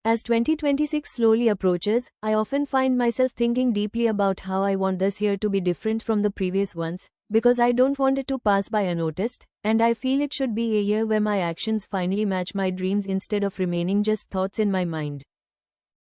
As 2026 slowly approaches, I often find myself thinking deeply about how I want this year to be different from the previous ones, because I don't want it to pass by unnoticed, and I feel it should be a year where my actions finally match my dreams instead of remaining just thoughts in my mind.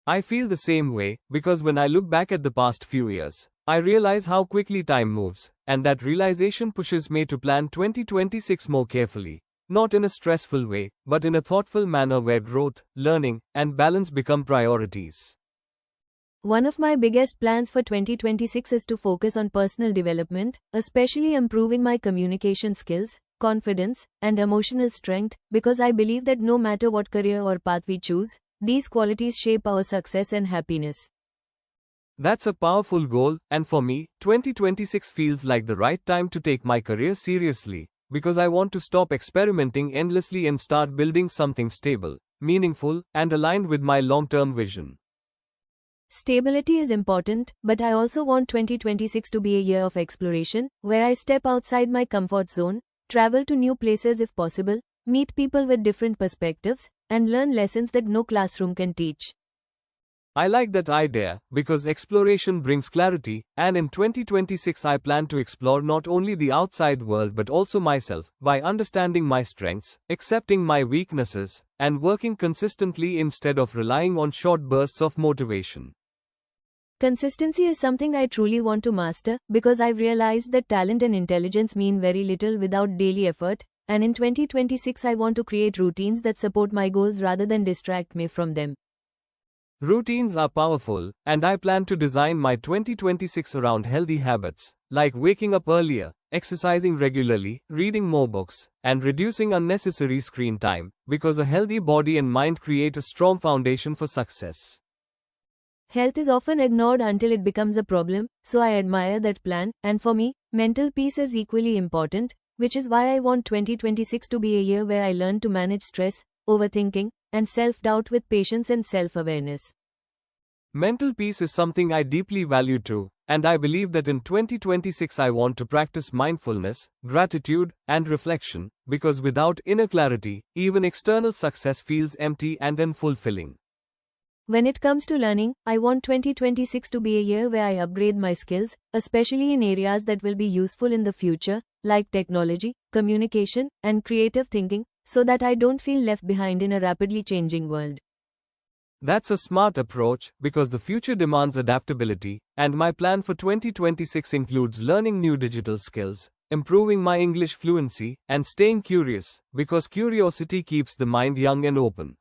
I feel the same way, because when I look back at the past few years, I realize how quickly time moves, and that realization pushes me to plan 2026 more carefully. Not in a stressful way, but in a thoughtful manner where growth, learning, and balance become priorities. One of my biggest plans for 2026 is to focus on personal development, especially improving my communication skills, confidence, and emotional strength, because I believe that no matter what career or path we choose, these qualities shape our success and happiness. That's a powerful goal, and for me, 2026 feels like the right time to take my career seriously, because I want to stop experimenting endlessly and start building something stable, meaningful, and aligned with my long-term vision. Stability is important, but I also want 2026 to be a year of exploration, where I step outside my comfort zone, travel to new places if possible, meet people with different perspectives, and learn lessons that no classroom can teach. I like that idea, because exploration brings clarity, and in 2026 I plan to explore not only the outside world but also myself, by understanding my strengths, accepting my weaknesses, and working consistently instead of relying on short bursts of motivation. Consistency is something I truly want to master, because I've realized that talent and intelligence mean very little without daily effort, and in 2026 I want to create routines that support my goals rather than distract me from them. Routines are powerful, and I plan to design my 2026 around healthy habits, like waking up earlier, exercising regularly, reading more books, and reducing unnecessary screen time, because a healthy body and mind create a strong foundation for success. Health is often ignored until it becomes a problem, so I admire that plan, and for me, mental peace is equally important, which is why I want 2026 to be a year where I learn to manage stress, overthinking, and self-doubt with patience and self-awareness. Mental peace is something I deeply value too, and I believe that in 2026 I want to practice mindfulness, gratitude, and reflection, because without inner clarity, even external success feels empty and unfulfilling. When it comes to learning, I want 2026 to be a year where I upgrade my skills, especially in areas that will be useful in the future, like technology, communication, and creative thinking, so that I don't feel left behind in a rapidly changing world. That's a smart approach, because the future demands adaptability, and my plan for 2026 includes learning new digital skills, improving my English fluency, and staying curious, because curiosity keeps the mind young and open.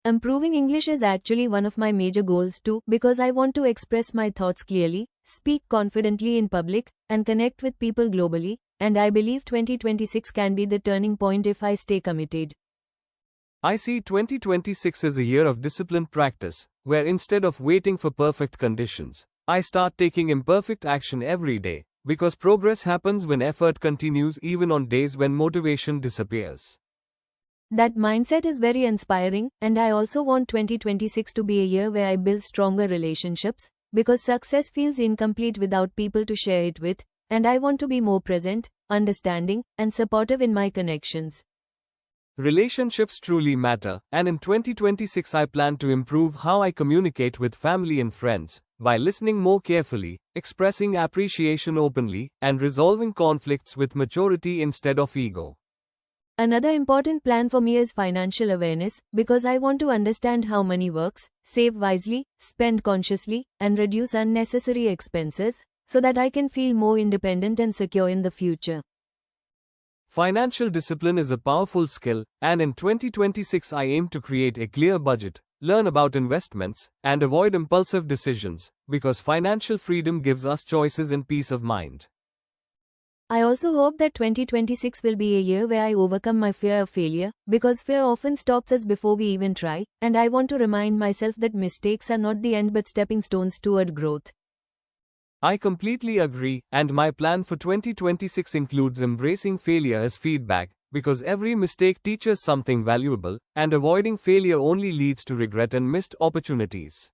Improving English is actually one of my major goals too, because I want to express my thoughts clearly, speak confidently in public, and connect with people globally, and I believe 2026 can be the turning point if I stay committed. I see 2026 as a year of disciplined practice, where instead of waiting for perfect conditions, I start taking imperfect action every day, because progress happens when effort continues even on days when motivation disappears. That mindset is very inspiring, and I also want 2026 to be a year where I build stronger relationships, because success feels incomplete without people to share it with, and I want to be more present, understanding, and supportive in my connections. Relationships truly matter, and in 2026 I plan to improve how I communicate with family and friends, by listening more carefully, expressing appreciation openly, and resolving conflicts with maturity instead of ego. Another important plan for me is financial awareness, because I want to understand how money works, save wisely, spend consciously, and reduce unnecessary expenses, so that I can feel more independent and secure in the future. Financial discipline is a powerful skill, and in 2026 I aim to create a clear budget, learn about investments, and avoid impulsive decisions, because financial freedom gives us choices and peace of mind. I also hope that 2026 will be a year where I overcome my fear of failure, because fear often stops us before we even try, and I want to remind myself that mistakes are not the end but stepping stones toward growth. I completely agree, and my plan for 2026 includes embracing failure as feedback, because every mistake teaches something valuable, and avoiding failure only leads to regret and missed opportunities.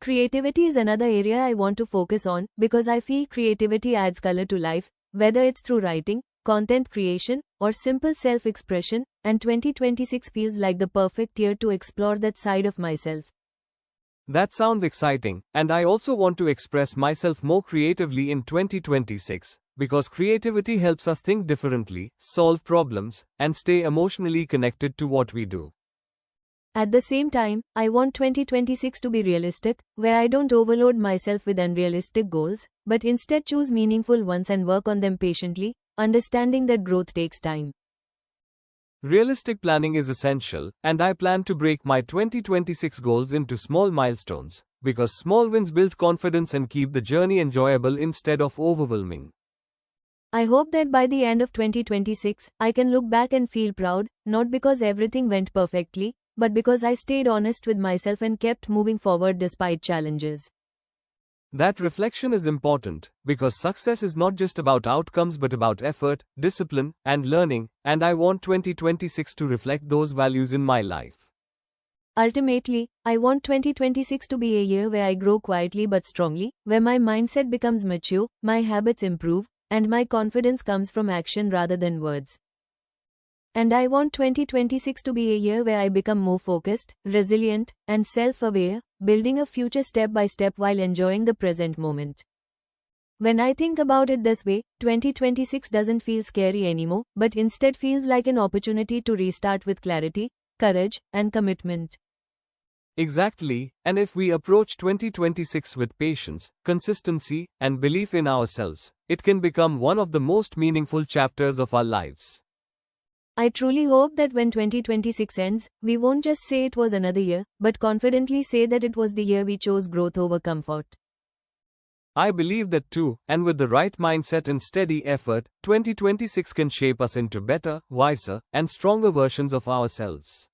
Creativity is another area I want to focus on, because I feel creativity adds color to life, whether it's through writing, content creation, or simple self expression, and 2026 feels like the perfect year to explore that side of myself. That sounds exciting, and I also want to express myself more creatively in 2026, because creativity helps us think differently, solve problems, and stay emotionally connected to what we do. At the same time, I want 2026 to be realistic, where I don't overload myself with unrealistic goals, but instead choose meaningful ones and work on them patiently, understanding that growth takes time. Realistic planning is essential, and I plan to break my 2026 goals into small milestones, because small wins build confidence and keep the journey enjoyable instead of overwhelming. I hope that by the end of 2026, I can look back and feel proud, not because everything went perfectly, but because I stayed honest with myself and kept moving forward despite challenges. That reflection is important, because success is not just about outcomes but about effort, discipline, and learning, and I want 2026 to reflect those values in my life. Ultimately, I want 2026 to be a year where I grow quietly but strongly, where my mindset becomes mature, my habits improve, and my confidence comes from action rather than words. And I want 2026 to be a year where I become more focused, resilient, and self-aware, building a future step by step while enjoying the present moment. When I think about it this way, 2026 doesn't feel scary anymore, but instead feels like an opportunity to restart with clarity, courage, and commitment. Exactly, and if we approach 2026 with patience, consistency, and belief in ourselves, it can become one of the most meaningful chapters of our lives. I truly hope that when 2026 ends, we won't just say it was another year, but confidently say that it was the year we chose growth over comfort. I believe that too, and with the right mindset and steady effort, 2026 can shape us into better, wiser, and stronger versions of ourselves.